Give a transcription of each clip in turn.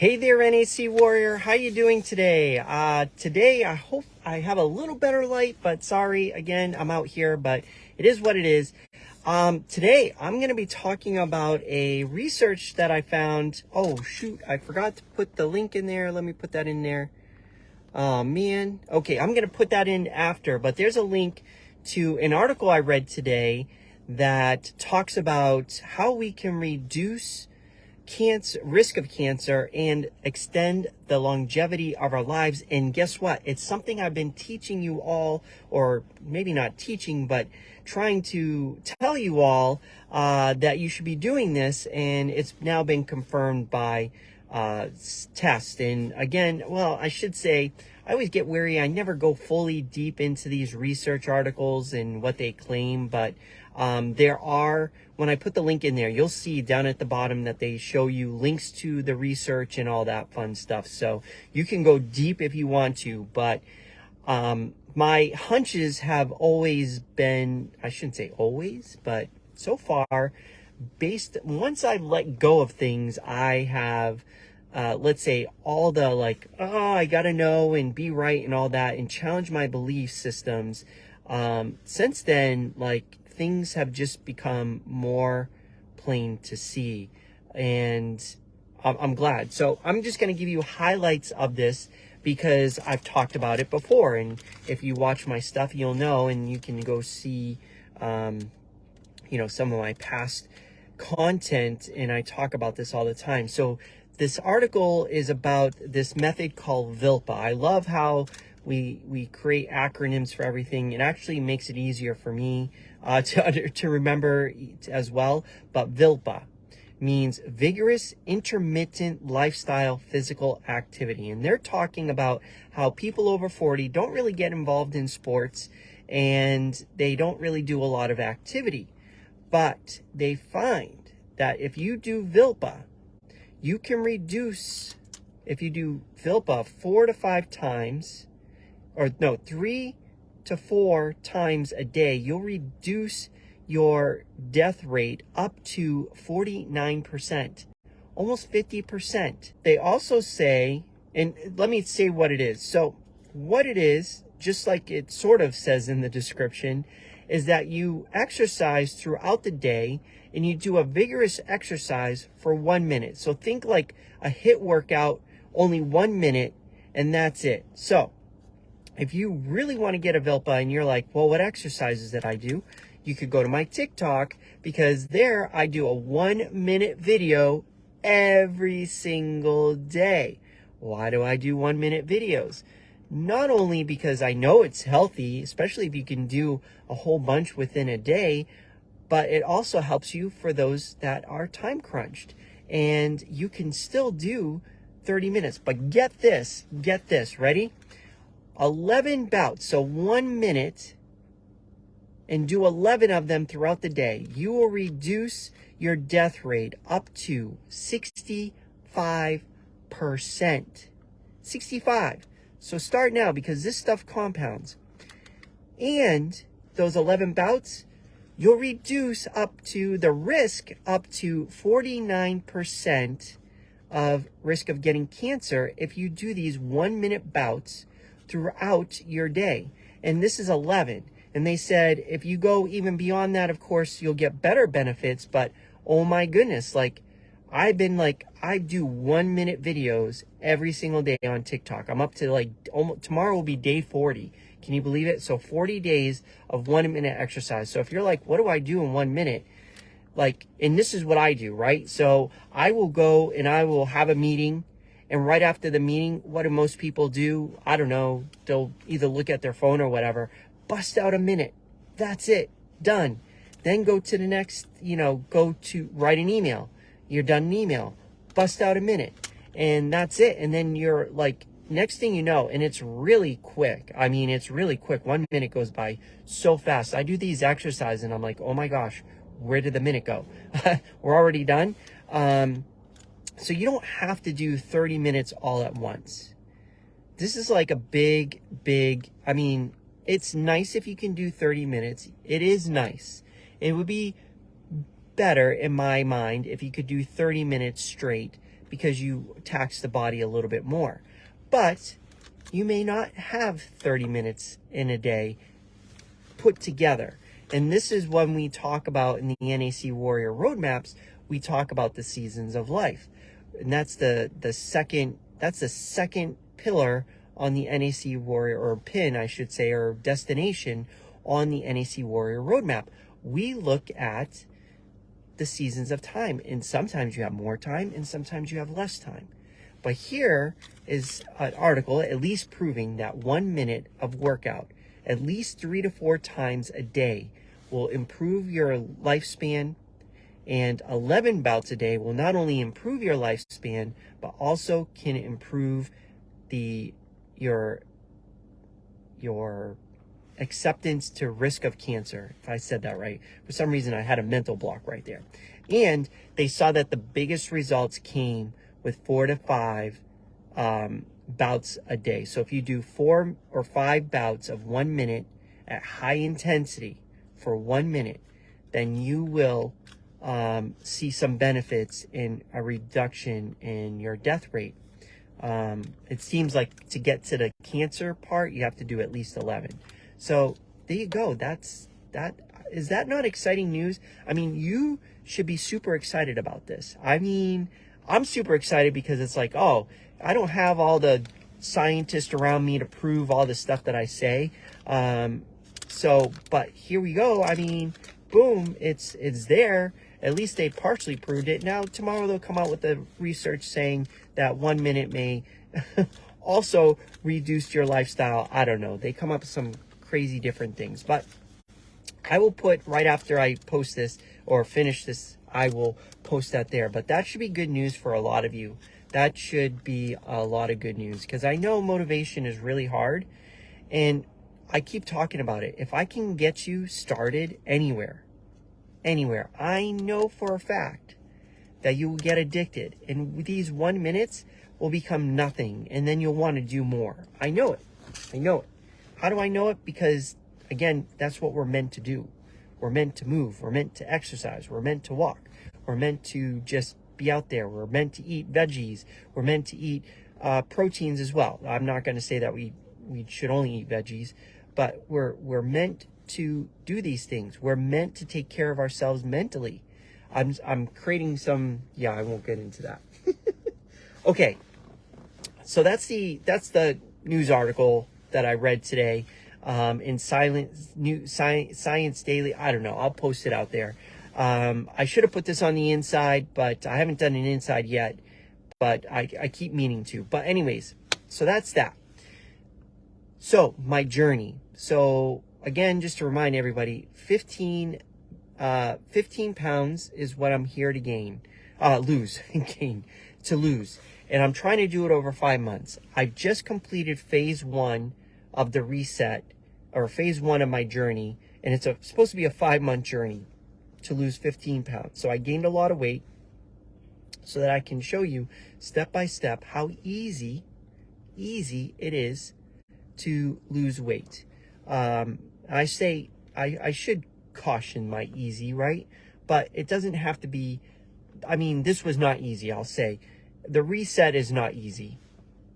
Hey there, NAC Warrior. How you doing today? Today I hope I have a little better light, but sorry, again, I'm out here, but it is what it is. Today I'm going to be talking about a research that I found. Oh, shoot, I forgot to put the link in there. Let me put that in there. Oh, man. Okay, I'm going to put that in after, but there's a link to an article I read today that talks about how we can reduce risk of cancer and extend the longevity of our lives. And guess what? It's something I've been teaching you all, or maybe not teaching, but trying to tell you all that you should be doing this. And it's now been confirmed by tests. And again, well, I should say, I always get wary. I never go fully deep into these research articles and what they claim, but there are, when I put the link in there, you'll see down at the bottom that they show you links to the research and all that fun stuff. So you can go deep if you want to, but my hunches have always been, I shouldn't say always, but so far, once I let go of things, I have, let's say, all the I gotta know and be right and all that, and challenge my belief systems. Since then, things have just become more plain to see, and I'm glad. So I'm just going to give you highlights of this because I've talked about it before, and if you watch my stuff, you'll know, and you can go see, some of my past content, and I talk about this all the time. So this article is about this method called VILPA. I love how we create acronyms for everything. It actually makes it easier for me to remember as well. But VILPA means Vigorous Intermittent Lifestyle Physical Activity. And they're talking about how people over 40 don't really get involved in sports and they don't really do a lot of activity. But they find that if you do VILPA, you can reduce, if you do VILPA 4 to 5 times, or no, 3 to 4 times a day, you'll reduce your death rate up to 49%, almost 50%. They also say, and let me say what it is. So what it is, just like it sort of says in the description, is that you exercise throughout the day and you do a vigorous exercise for 1 minute. So think like a HIIT workout, only 1 minute, and that's it. So if you really want to get a VILPA and you're like, well, what exercises that I do? You could go to my TikTok, because there I do a 1 minute video every single day. Why do I do 1 minute videos? Not only because I know it's healthy, especially if you can do a whole bunch within a day, but it also helps you for those that are time crunched. And you can still do 30 minutes. But get this, ready? 11 bouts, so 1 minute, and do 11 of them throughout the day. You will reduce your death rate up to 65%. 65. So start now, because this stuff compounds. And those 11 bouts, you'll reduce up to the risk up to 49% of risk of getting cancer if you do these 1 minute bouts throughout your day. And this is 11. And they said if you go even beyond that, of course, you'll get better benefits. But oh my goodness, I do 1 minute videos every single day on TikTok. I'm up to almost, tomorrow will be day 40. Can you believe it? So 40 days of 1 minute exercise. So if you're like, what do I do in 1 minute? And this is what I do, right? So I will go and I will have a meeting. And right after the meeting, what do most people do? I don't know. They'll either look at their phone or whatever. Bust out a minute. That's it. Done. Then go to the next, go to write an email. You're done an email. Bust out a minute. And that's it. And then you're next thing you know, and it's really quick. I mean, it's really quick. 1 minute goes by so fast. I do these exercises and I'm like, oh my gosh, where did the minute go? We're already done. So you don't have to do 30 minutes all at once. This is like a big, I mean, it's nice if you can do 30 minutes. It is nice. It would be better in my mind if you could do 30 minutes straight because you tax the body a little bit more. But you may not have 30 minutes in a day put together. And this is when we talk about in the NAC Warrior roadmaps, we talk about the seasons of life. And that's the second pillar on the NAC Warrior, or pin, I should say, or destination on the NAC Warrior roadmap. We look at the seasons of time, and sometimes you have more time and sometimes you have less time. But here is an article at least proving that 1 minute of workout at least 3 to 4 times a day will improve your lifespan, and 11 bouts a day will not only improve your lifespan but also can improve your acceptance to risk of cancer, if I said that right. For some reason I had a mental block right there. And they saw that the biggest results came with 4 to 5 bouts a day. So if you do 4 or 5 bouts of 1 minute at high intensity for 1 minute, then you will see some benefits in a reduction in your death rate. It seems like to get to the cancer part, you have to do at least 11. So there you go. Is that not exciting news? I mean, you should be super excited about this. I mean, I'm super excited because it's like, oh, I don't have all the scientists around me to prove all the stuff that I say. But here we go. I mean, boom, it's there. At least they partially proved it. Now, tomorrow they'll come out with the research saying that 1 minute may also reduce your lifestyle. I don't know. They come up with some crazy different things. But I will put, right after I post this or finish this, I will post that there. But that should be good news for a lot of you. That should be a lot of good news, because I know motivation is really hard. And I keep talking about it. If I can get you started anywhere, I know for a fact that you will get addicted, and these 1 minutes will become nothing, and then you'll want to do more. I know it. How do I know it? Because, again, that's what we're meant to do. We're meant to move. We're meant to exercise. We're meant to walk. We're meant to just be out there. We're meant to eat veggies. We're meant to eat proteins as well. I'm not going to say that we should only eat veggies, but we're meant to do these things. We're meant to take care of ourselves mentally. I'm creating some, I won't get into that. Okay. So that's the news article that I read today in Science Daily. I don't know. I'll post it out there. I should have put this on the inside, but I haven't done an inside yet, but I keep meaning to. But anyways, so that's that. So my journey. So again, just to remind everybody, 15 pounds is what I'm here to lose. And I'm trying to do it over 5 months. I just completed phase 1 of the reset, or phase 1 of my journey. And it's supposed to be a 5-month journey to lose 15 pounds. So I gained a lot of weight so that I can show you step by step how easy it is to lose weight. I say, I should caution my easy, right? But it doesn't have to be, I mean, this was not easy, I'll say. The reset is not easy.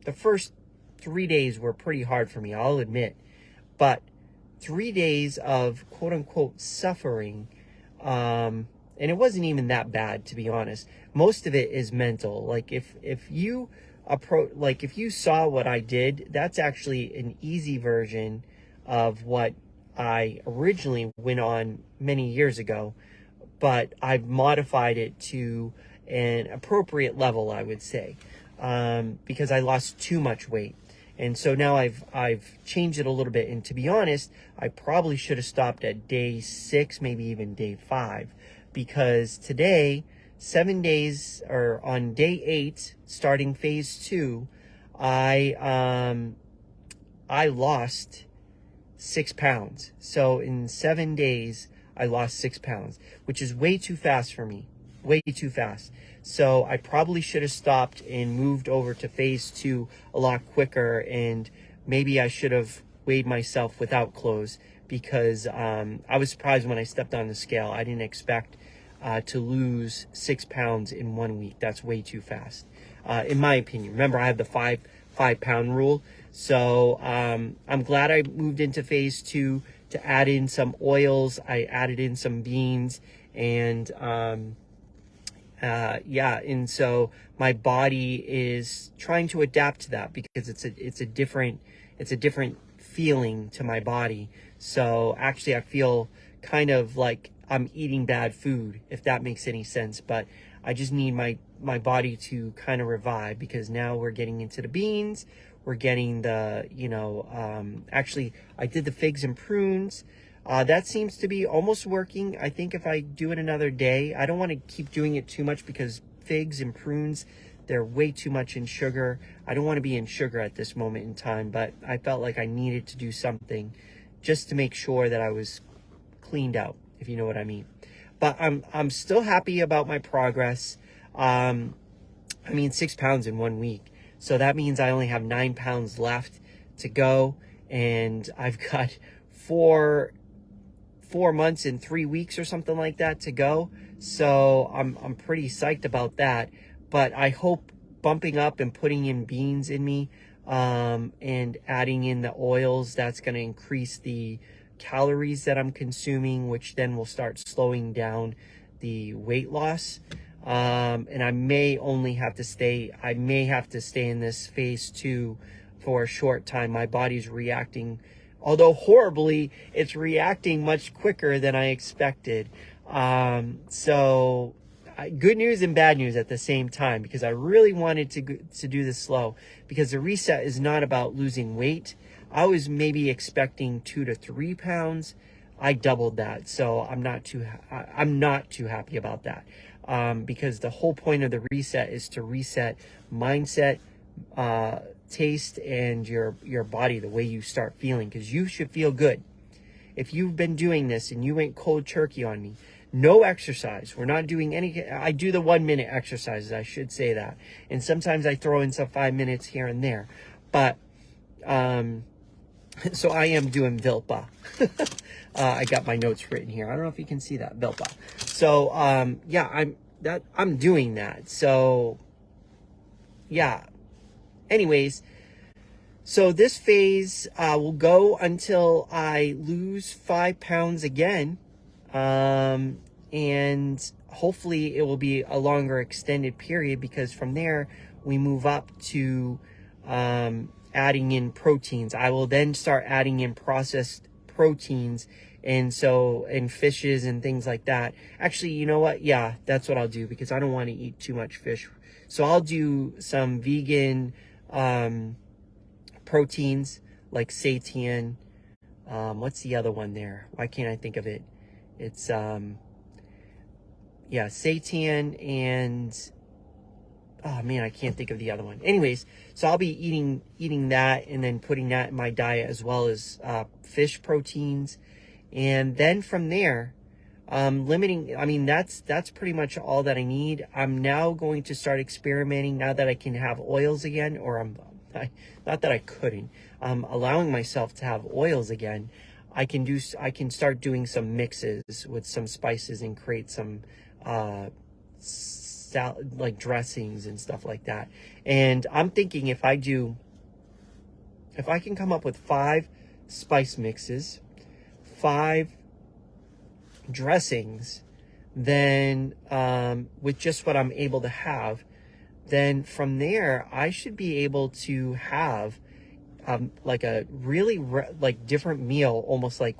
The first 3 days were pretty hard for me, I'll admit. But 3 days of quote unquote suffering, and it wasn't even that bad, to be honest. Most of it is mental. Like if you saw what I did, that's actually an easy version of what I originally went on many years ago, but I've modified it to an appropriate level, I would say, because I lost too much weight. And so now I've changed it a little bit. And to be honest, I probably should have stopped at day 6, maybe even day 5, because today, 7 days, or on day 8, starting phase 2, I lost 6 pounds. So in 7 days, I lost 6 pounds, which is way too fast for me. Way too fast. So I probably should have stopped and moved over to phase 2 a lot quicker, and maybe I should have weighed myself without clothes, because I was surprised when I stepped on the scale. I didn't expect to lose 6 pounds in 1 week. That's way too fast. in my opinion. Remember, I have the five pound rule. So I'm glad I moved into phase 2 to add in some oils. I added in some beans, and yeah, and so my body is trying to adapt to that, because it's a different feeling to my body. So actually, I feel kind of like I'm eating bad food, if that makes any sense. But I just need my body to kind of revive, because now we're getting into the beans. We're getting the, actually, I did the figs and prunes. That seems to be almost working. I think if I do it another day, I don't want to keep doing it too much, because figs and prunes, they're way too much in sugar. I don't want to be in sugar at this moment in time, but I felt like I needed to do something just to make sure that I was cleaned out, if you know what I mean. But I'm still happy about my progress. 6 pounds in 1 week. So that means I only have 9 pounds left to go, and I've got four months and 3 weeks or something like that to go. So I'm pretty psyched about that. But I hope bumping up and putting in beans in me, and adding in the oils, that's going to increase the calories that I'm consuming, which then will start slowing down the weight loss. And I may have to stay in this phase 2 for a short time. My body's reacting, although horribly, it's reacting much quicker than I expected. So good news and bad news at the same time, because I really wanted to do this slow, because the reset is not about losing weight. I was maybe expecting 2 to 3 pounds. I doubled that, so I'm not too happy about that. Because the whole point of the reset is to reset mindset, taste, and your body, the way you start feeling, because you should feel good. If you've been doing this and you went cold turkey on me, no exercise, we're not doing any. I do the 1 minute exercises, I should say that, and sometimes I throw in some 5 minutes here and there, but so I am doing VILPA. I got my notes written here. I don't know if you can see that, VILPA. So yeah, I'm doing that. So yeah. Anyways, so this phase will go until I lose 5 pounds again, and hopefully it will be a longer extended period, because from there we move up to adding in proteins. I will then start adding in processed proteins, and fishes and things like that. Actually, you know what? Yeah, that's what I'll do, because I don't want to eat too much fish. So I'll do some vegan proteins like seitan. What's the other one there? Why can't I think of it? It's seitan, and oh man, I can't think of the other one. Anyways, so I'll be eating that, and then putting that in my diet, as well as fish proteins. And then from there, limiting, that's pretty much all that I need. I'm now going to start experimenting, now that I can have oils again, not that I couldn't. Allowing myself to have oils again. I can start doing some mixes with some spices and create some like dressings and stuff like that. And I'm thinking, if I can come up with 5 spice mixes, 5 dressings, then with just what I'm able to have, then from there I should be able to have like a really different meal, almost like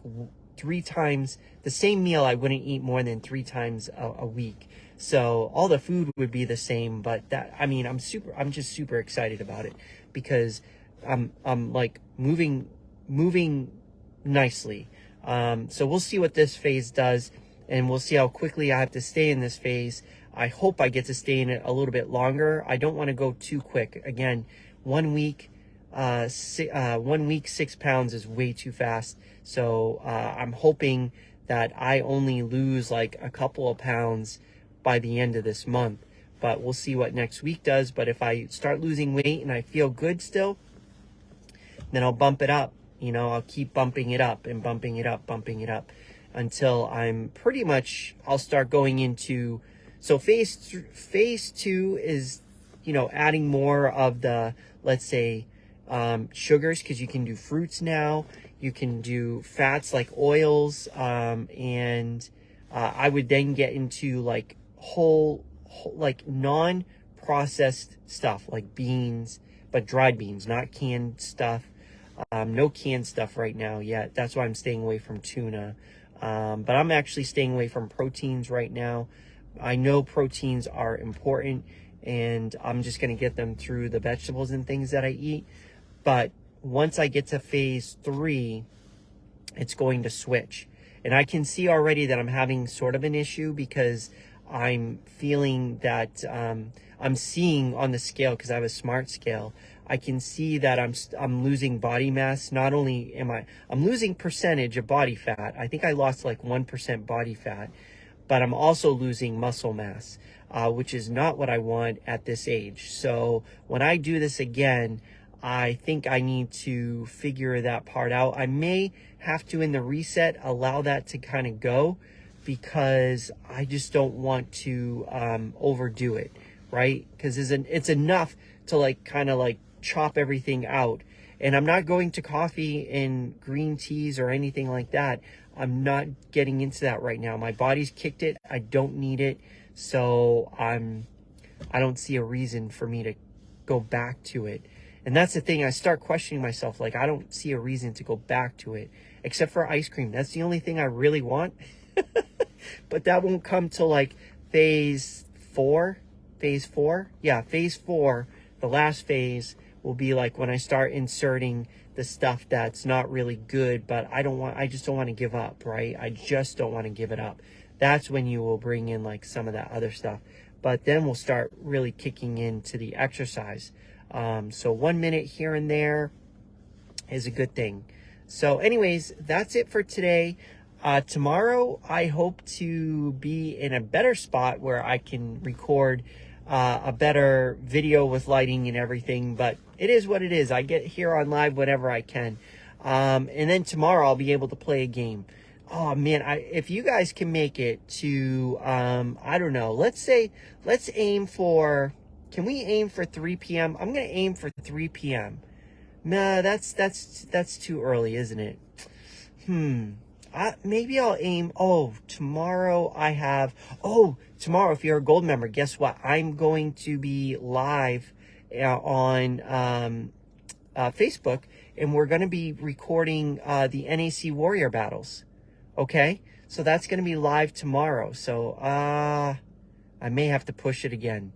3 times the same meal. I wouldn't eat more than 3 times a week. So all the food would be the same, but I'm just super excited about it, because I'm like moving nicely. So we'll see what this phase does, and we'll see how quickly I have to stay in this phase. I hope I get to stay in it a little bit longer. I don't want to go too quick. Again, 1 week, 6 pounds is way too fast. So I'm hoping that I only lose like a couple of pounds by the end of this month, but we'll see what next week does. But if I start losing weight and I feel good still, then I'll bump it up. I'll keep bumping it up and bumping it up until I'll start going into, so phase 2 is adding more of the, let's say, sugars, because you can do fruits now. You can do fats like oils, and I would then get into like whole like non-processed stuff like beans, but dried beans, not canned stuff. No canned stuff right now yet. That's why I'm staying away from tuna. But I'm actually staying away from proteins right now. I know proteins are important, and I'm just going to get them through the vegetables and things that I eat. But once I get to phase 3, it's going to switch. And I can see already that I'm having sort of an issue, because I'm feeling that I'm seeing on the scale, because I have a smart scale, I can see that I'm losing body mass. Not only I'm losing percentage of body fat. I think I lost like 1% body fat, but I'm also losing muscle mass, which is not what I want at this age. So when I do this again, I think I need to figure that part out. I may have to, in the reset, allow that to kind of go, because I just don't want to overdo it, right? Because it's enough to like kind of like chop everything out. And I'm not going to coffee and green teas or anything like that. I'm not getting into that right now. My body's kicked it. I don't need it. So I don't see a reason for me to go back to it. And that's the thing. I start questioning myself. Like, I don't see a reason to go back to it, except for ice cream. That's the only thing I really want. But that won't come till like phase 4. Yeah, phase 4, the last phase, will be like when I start inserting the stuff that's not really good, but I just don't want to give up, right? I just don't want to give it up. That's when you will bring in like some of that other stuff. But then we'll start really kicking into the exercise. So 1 minute here and there is a good thing. So anyways, that's it for today. Tomorrow, I hope to be in a better spot where I can record a better video with lighting and everything, but it is what it is. I get here on live whenever I can. And then tomorrow I'll be able to play a game. Oh man, if you guys can make it to, I don't know, let's aim for, can we aim for 3 p.m.? I'm going to aim for 3 p.m. Nah, that's too early, isn't it? Maybe I'll aim, tomorrow tomorrow, if you're a gold member, guess what? I'm going to be live on Facebook, and we're going to be recording the NAC Warrior battles. Okay? So that's going to be live tomorrow. So I may have to push it again.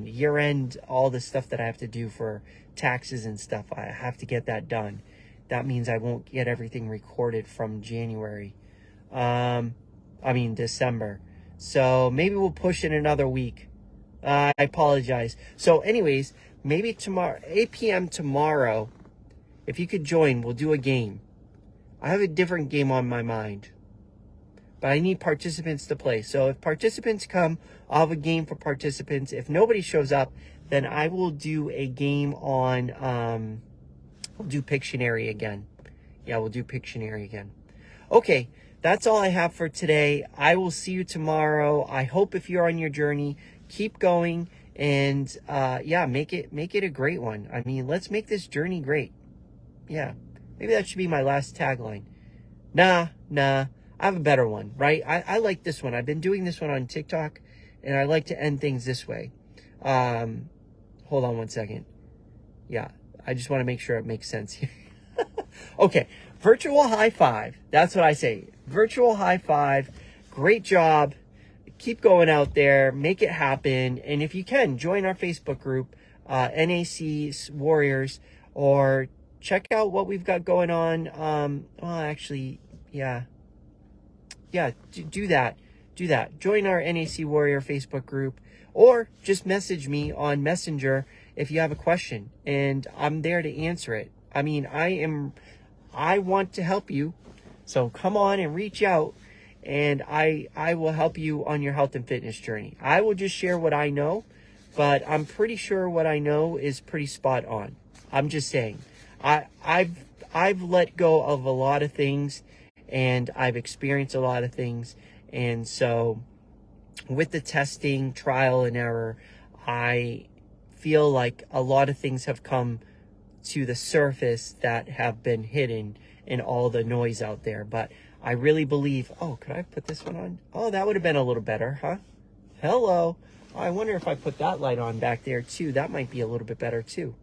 Year end, all the stuff that I have to do for taxes and stuff, I have to get that done. That means I won't get everything recorded from December. So maybe we'll push it another week. I apologize. So anyways, maybe tomorrow, 8 p.m. tomorrow, if you could join, we'll do a game. I have a different game on my mind, but I need participants to play. So if participants come, I'll have a game for participants. If nobody shows up, then I will do a game on, we'll do Pictionary again. Yeah, we'll do Pictionary again. Okay, that's all I have for today. I will see you tomorrow. I hope if you're on your journey, keep going, and make it a great one. I mean, let's make this journey great. Yeah, maybe that should be my last tagline. Nah, I have a better one, right? I like this one. I've been doing this one on TikTok, and I like to end things this way. Hold on 1 second. Yeah, I just want to make sure it makes sense here. Okay, virtual high five. That's what I say. Virtual high five. Great job. Keep going out there. Make it happen. And if you can, join our Facebook group, NAC Warriors, or check out what we've got going on. Do that. Join our NAC Warrior Facebook group, or just message me on Messenger if you have a question, and I'm there to answer it. I mean, I want to help you, so come on and reach out, and I will help you on your health and fitness journey. I will just share what I know, but I'm pretty sure what I know is pretty spot on. I'm just saying, I've let go of a lot of things, and I've experienced a lot of things, and so with the testing, trial and error, I feel like a lot of things have come to the surface that have been hidden in all the noise out there. But I really believe, oh, could I put this one on? Oh, that would have been a little better, huh? Hello. Oh, I wonder if I put that light on back there too. That might be a little bit better too.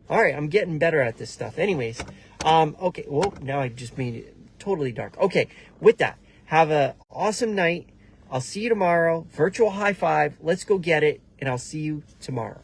All right, I'm getting better at this stuff. Anyways, okay. Whoa, now I just made it totally dark. Okay, with that, have an awesome night. I'll see you tomorrow. Virtual high five. Let's go get it, and I'll see you tomorrow.